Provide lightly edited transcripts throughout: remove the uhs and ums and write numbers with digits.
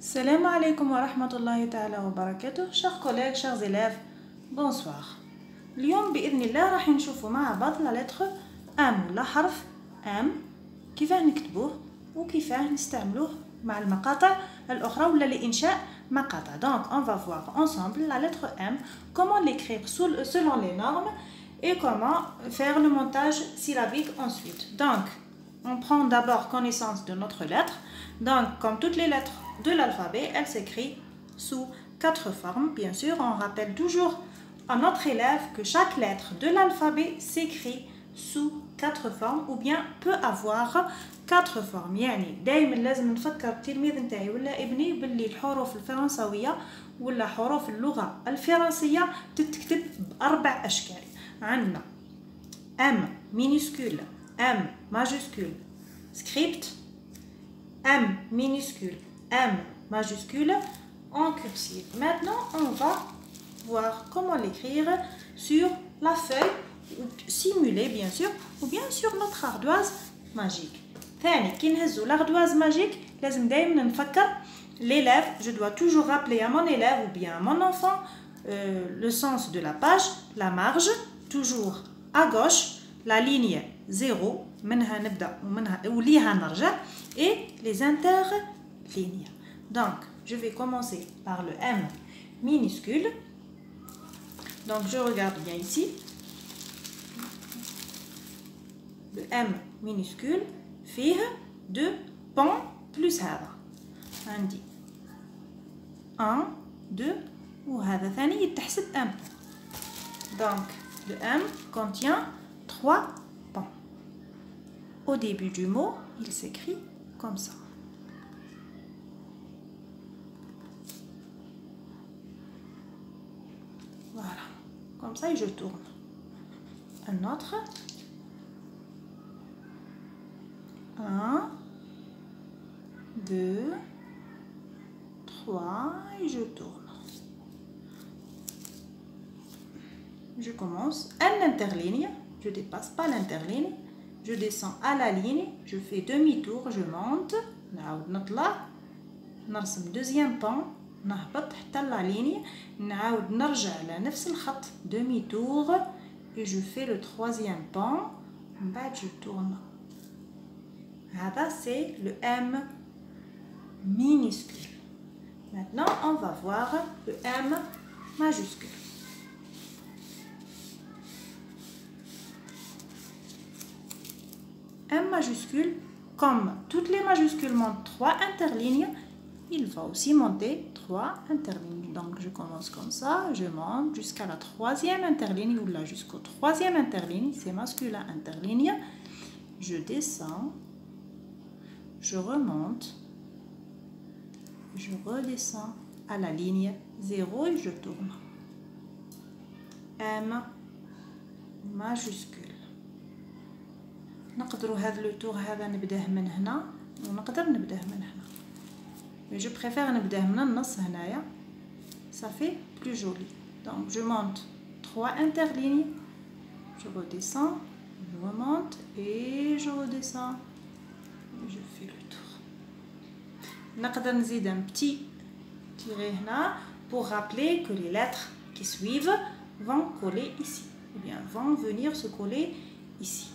Salam alaikum wa rahmatullahi ta'ala wa barakatuh. Chers collègues, chers élèves, bonsoir. اليوم بإذن الله راح نشوفوا مع بعض la lettre M ولا حرف M كيفاه نكتبوه وكيفاه نستعملوه مع المقاطع الأخرى ولا لإنشاء مقاطع. Donc on va voir ensemble la lettre M, comment l'écrire selon les normes et comment faire le montage syllabique ensuite. Donc on prend d'abord connaissance de notre lettre. Donc comme toutes les lettres de l'alphabet, elle s'écrit sous 4 formes. Bien sûr, on rappelle toujours à notre élève que chaque lettre de l'alphabet s'écrit sous 4 formes ou bien peut avoir 4 formes. يعني دائما لازم نفكر التلميذ نتاعي ولا ابني باللي الحروف الفرنسويه ولا حروف اللغه الفرنسيه تتكتب باربع اشكال. عندنا M minuscule, M majuscule, script, M minuscule, M majuscule en cursive. Maintenant, on va voir comment l'écrire sur la feuille, ou simuler bien sûr, ou bien sur notre ardoise magique. ثاني كي نهزو l'ardoise magique لازم دايما نفكر l'élève. Je dois toujours rappeler à mon élève ou bien à mon enfant le sens de la page, la marge, toujours à gauche, la ligne 0 منها نبدأ ومنها وليها نرجع, et les interlignes. Donc je vais commencer par le M minuscule. Donc je regarde bien ici. Le M minuscule فيه 2 pans plus هذا. عندي 1 2 وهذا ثاني يتحسب 1 pont. Donc le M contient 3 pans. Au début du mot, il s'écrit comme ça. Voilà, comme ça et je tourne. Un autre. 1, 2, 3 et je tourne. Je commence un interligne, je dépasse pas l'interligne, je descends à la ligne, je fais demi-tour, je monte, نعاود نطلع نرسم deuxième pan, نهبط حتى la ligne, نعاود نرجع على نفس الخط demi-tour et je fais le troisième pan, من بعد je tourne. هذا c'est le M minuscule. Maintenant on va voir le M majuscule. M majuscule, comme toutes les majuscules montent 3 interlignes, il va aussi monter 3 interlignes. Donc je commence comme ça, je monte jusqu'à la 3e interligne ou là jusqu'au 3e interligne, c'est masculin interligne. Je descends, je remonte, je redescends à la ligne 0 et je tourne. M majuscule. نقدروا هذا لو تور هذا نبداه من هنا ونقدر نبداه من هنا, mais je préfère نبداه من النص هنايا, ça fait plus joli. Donc je monte 3 interlignes, je redescends, je remonte et je redescends et je fais le tour. نقدر نزيد un petit tiré هنا pour rappeler que les lettres qui suivent vont coller ici, ou bien vont venir se coller ici.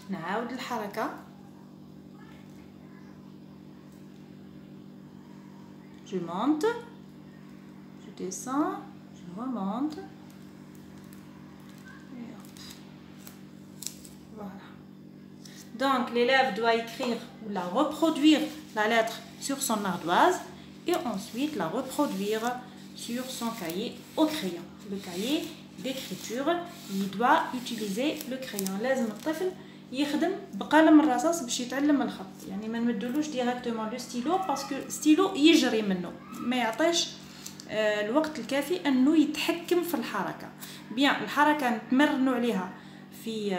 نعاود الحركة. Je monte, je descends, je remonte. Et hop. Voilà. Donc l'élève doit écrire ou la reproduire la lettre sur son ardoise et ensuite la reproduire sur son cahier au crayon. Le cahier d'écriture, il doit utiliser le crayon. لازم الطفل يخدم بقلم الرصاص باش يتعلم الخط, يعني ما نمدلوش ديريكتومون لو ستيلو باسكو ستيلو يجري منه, ما يعطيش الوقت الكافي انه يتحكم في الحركه. بيان الحركه نتمرنوا عليها في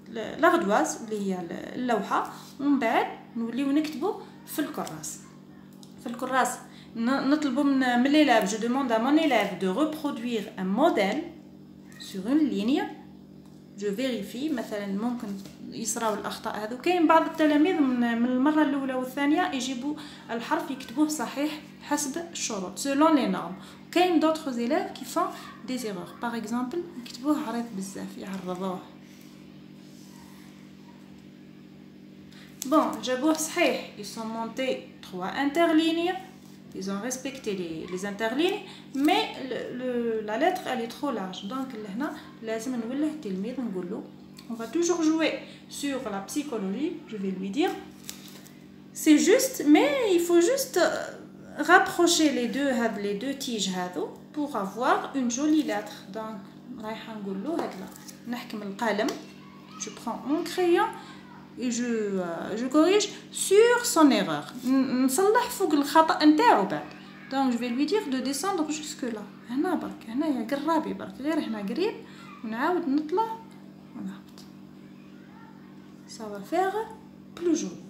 لاغدواز اللي هي اللوحه, ومن بعد نوليو نكتبوا في الكراس. في الكراس نطلبوا من l'élève, je demande à mon élève de reproduire un modèle sur une ligne جو فيريفي مثلا ممكن يصراو الاخطاء هذو. كاين بعض التلاميذ من المره الاولى والثانيه يجيبوا الحرف يكتبوه صحيح حسب الشروط selon les normes. كاين d'autres élèves qui font des erreurs par exemple يكتبوه عريض بزاف يعرضوه. Bon, جابوه صحيح. Ils sont montés 3 interlignes. Ils ont respecté les interlignes, mais la lettre elle est trop large. Donc là, لازم نوله التلميذ نقول له on va toujours jouer sur la psychologie. Je vais lui dire c'est juste, mais il faut juste rapprocher les deux tiges هذو pour avoir une jolie lettre. Donc رايحه نقول له هكذا نحكم القلم. Je prends mon crayon et je corrige sur son erreur. نصلح فوق الخطأ نتاعو بعد. Donc je vais lui dire de descendre jusque là. هنا برك هنايا قرابي برك غير هنا قريب ونعاود نطلع ونهبط. Ça va faire plus joli.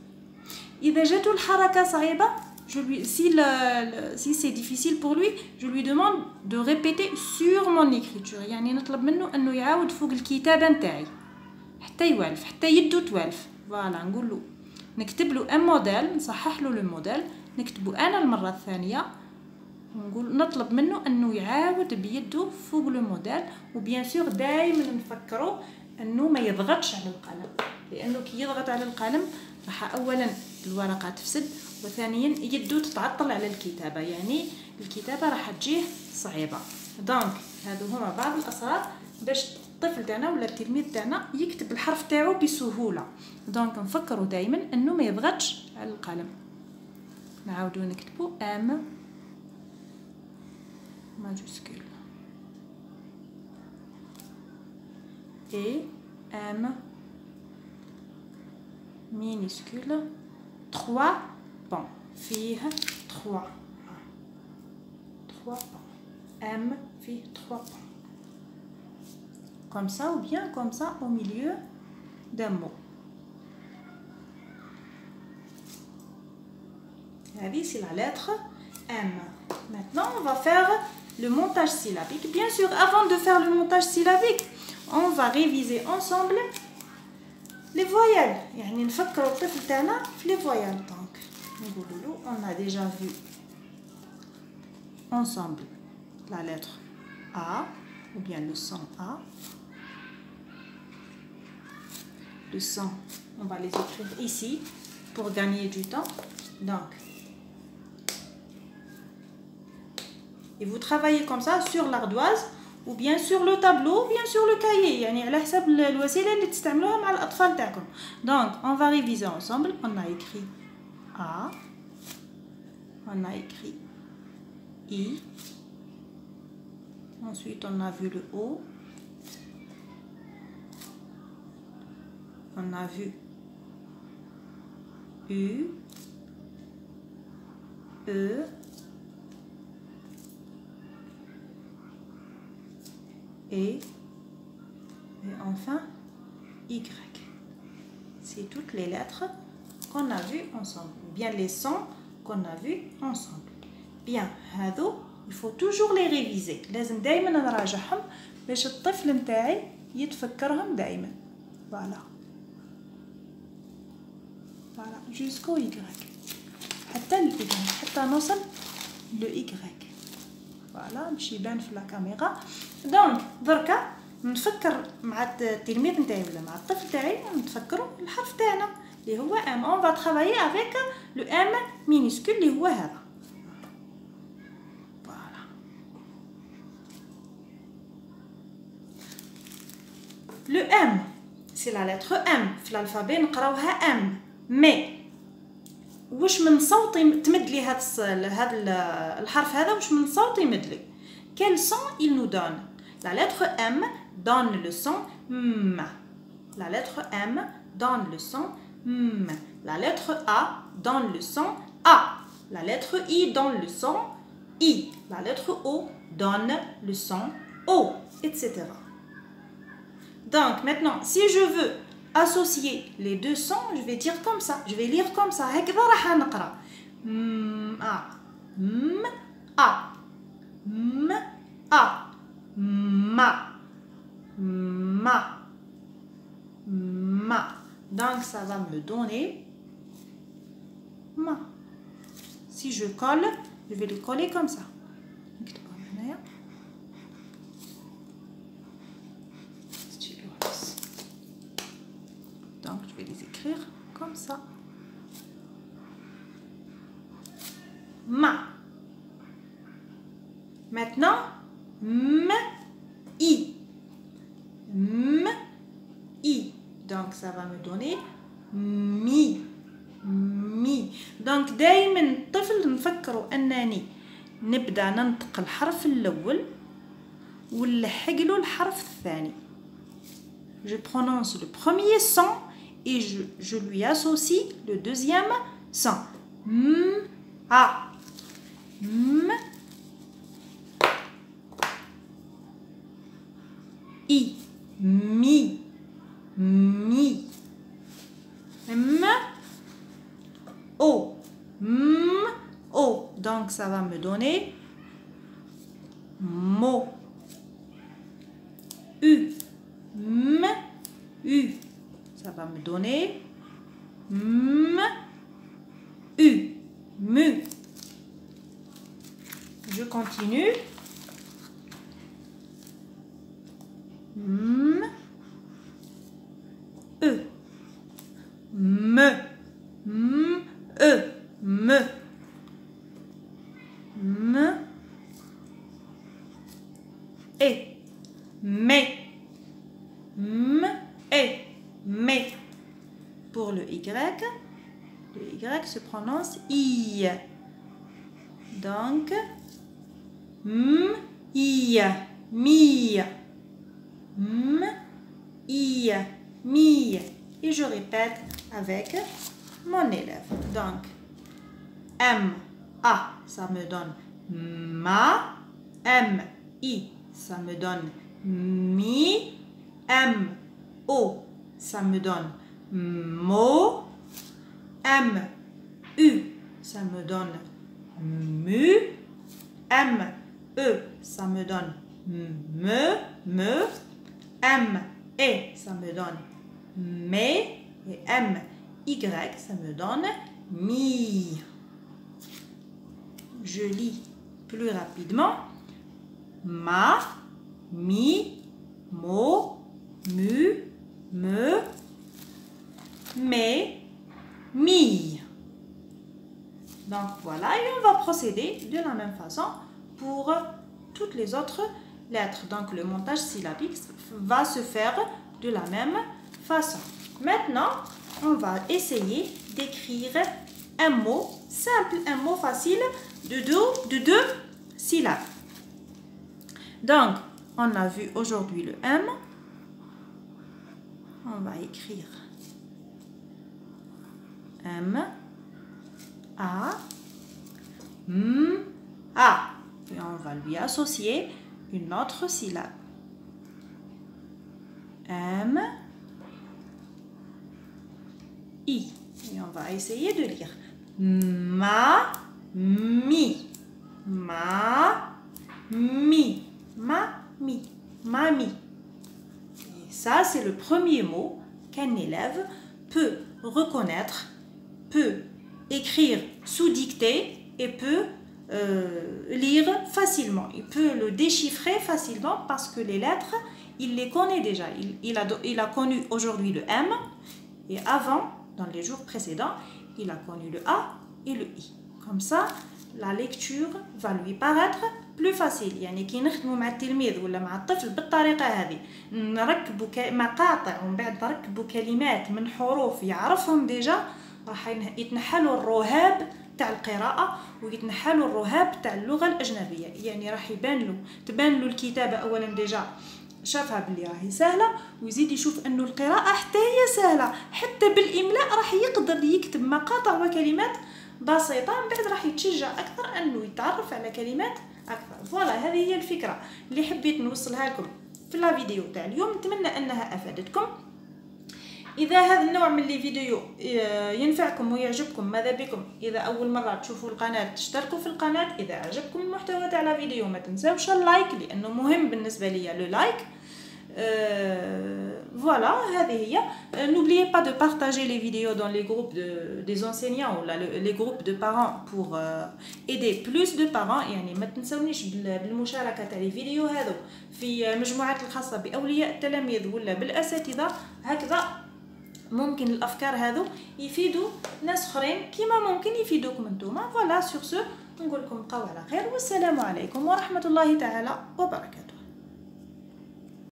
إذا جاتو الحركة صعيبة si c'est difficile pour lui, je lui demande de répéter sur mon écriture. يعني نطلب منه انه يعاود فوق الكتابة نتاعي حتى يوالف حتى يدو توالف. فوالا نقول له نكتب له ان موديل نصحح له الموديل نكتبه انا المره الثانيه ونقول نطلب منه انه يعاود بيده فوق الموديل. وبيان سور دائما نفكروا انه ما يضغطش على القلم لانه كي يضغط على القلم راح اولا الورقه تفسد وثانيا يده تتعطل على الكتابه يعني الكتابه راح تجيه صعيبه. دونك هادو هما بعض الاسرار باش الطفل تاعنا ولا التلميذ تاعنا يكتب الحرف تاعو بسهوله. دونك نفكروا دائما انه ما يضغطش على القلم. نعاودو نكتبو ام ماجوسكول اي ام مينيسكول 3 بون فيه 3 بون ام فيه 3 بون comme ça ou bien comme ça au milieu d'un mot. C'est la lettre M. Maintenant, on va faire le montage syllabique. Bien sûr, avant de faire le montage syllabique, on va réviser ensemble les voyelles. يعني نفكروا الطفل تاعنا في les voyelles. Donc, on a déjà vu ensemble la lettre A ou bien le son A. Le son, on va les écrire ici pour gagner du temps. Donc, et vous travaillez comme ça sur l'ardoise ou bien sur le tableau ou bien sur le cahier. يعني على حسب الوسيله اللي تستعملوها مع الاطفال تاعكم. Donc, on va réviser ensemble. On a écrit A, on a écrit I, ensuite on a vu le O. On a vu U, E, et enfin Y. C'est toutes les lettres qu'on a vues ensemble, bien les sons qu'on a vus ensemble. Bien, هذو il faut toujours les réviser. لازم دائما نراجعهم باش الطفل نتاعي يتفكرهم دائما. Voilà. Voilà, jusqu'au Y. حتى ال Y, حتى نوصل le Y. Voilà, باش يبان في الكاميرا. دونك دركا نفكر مع التلميذ نتاعي ولا مع الطفل تاعي نتفكروا الحرف تاعنا اللي هو M. On va travailler avec le M minuscule اللي هو هذا. Voilà. Le M, c'est la lettre M. في الألفابي نقراوها M. مي واش من صوت تمد لي هذا الحرف هذا واش من صوت يمد لي. Quel son il nous donne? La lettre M donne le son M. La lettre M donne le son M. La lettre A donne le son A. La lettre I donne le son I. La lettre O donne le son O, etc. Donc maintenant, si je veux associer les deux sons, je vais dire comme ça, je vais lire comme ça. هكذا راح نقرا M A M A M A Ma Ma ma. Donc ça va me donner ma. Si je colle, je vais le coller comme ça. Donc je vais les écrire comme ça. Ma. Maintenant, m, i. M, i. Donc ça va me donner mi. مي. دونك دائما الطفل نفكروا انني نبدا ننطق الحرف الاول ونلحق له الحرف الثاني. Je prononce le premier son et je lui associe le deuxième son. M, a. M, i. Mi. Mi. M, o. M, o. Donc ça va me donner mo. U. M, u. Ça va me donner m, u. Mu. Je continue. M, e. Me. M, e. Me. Me. Et. Mais. M, et. Mais. Pour le Y se prononce I. Donc, m, I. Mi. M, I. Mi. Et je répète avec mon élève. Donc, M, A, ça me donne ma. M, I, ça me donne mi. M, O, ça me donne mo. M, U, ça me donne mu. M, E, ça me donne me. M, E, ça me donne mais. Et M, Y, ça me donne mi. Je lis plus rapidement. Ma, mi, mo, mu, me, mais, mi. Donc voilà, et on va procéder de la même façon pour toutes les autres lettres. Donc le montage syllabique va se faire de la même façon. Maintenant, on va essayer d'écrire un mot simple, un mot facile de deux syllabes. Donc, on a vu aujourd'hui le M. On va écrire M, A, M, A. Et on va lui associer une autre syllabe. M, I. Et on va essayer de lire ma, mi, ma, mi, ma, mi, mami. Et ça, c'est le premier mot qu'un élève peut reconnaître, peut écrire sous dictée et peut lire facilement. Il peut le déchiffrer facilement parce que les lettres, il les connaît déjà. Il a connu aujourd'hui le M et avant, dans les jours précédents, il a connu le A et le I. Comme ça, la lecture va lui paraître plus facile. يعني كي نخدموا مع التلميذ ولا مع الطفل بالطريقة هذه نركبوا مقاطع ومن بعد نركبوا كلمات من حروف يعرفهم ديجا راح يتنحلوا الرهاب تاع القراءة ويتنحلوا الرهاب تاع اللغة الأجنبية. يعني راح تبان له الكتابة أولا ديجا شافها باللي راهي سهلة ويزيد يشوف انه القراءة حتى هي سهلة، حتى بالإملاء راح يقدر يكتب مقاطع وكلمات بسيطة. من بعد راح يتشجع أكثر انه يتعرف على كلمات أكثر. فوالا هذه هي الفكرة اللي حبيت نوصلها لكم في لا فيديو تاع اليوم. نتمنى انها افادتكم. اذا هذا النوع من لي فيديو ينفعكم ويعجبكم ماذا بكم اذا اول مره تشوفوا القناه تشتركوا في القناه. اذا عجبكم المحتوى تاع لا فيديو ما تنساوش اللايك لانه مهم بالنسبه ليا لو لايك. Voilà, n'oubliez pas de partager les vidéos dans les groupes des enseignants ou les groupes de parents pour aider plus de parents. يعني ما تنسونيش بالمشاركة تاع les vidéos هذو في المجموعات الخاصة بأولياء التلاميذ ولا بالأساتذة. هكذا ممكن الأفكار هذو يفيدوا ناس اخرين كيما ممكن يفيدوكم نتوما. فوالا سور سو نقول لكم بقاو على خير، والسلام عليكم ورحمة الله تعالى وبركاته.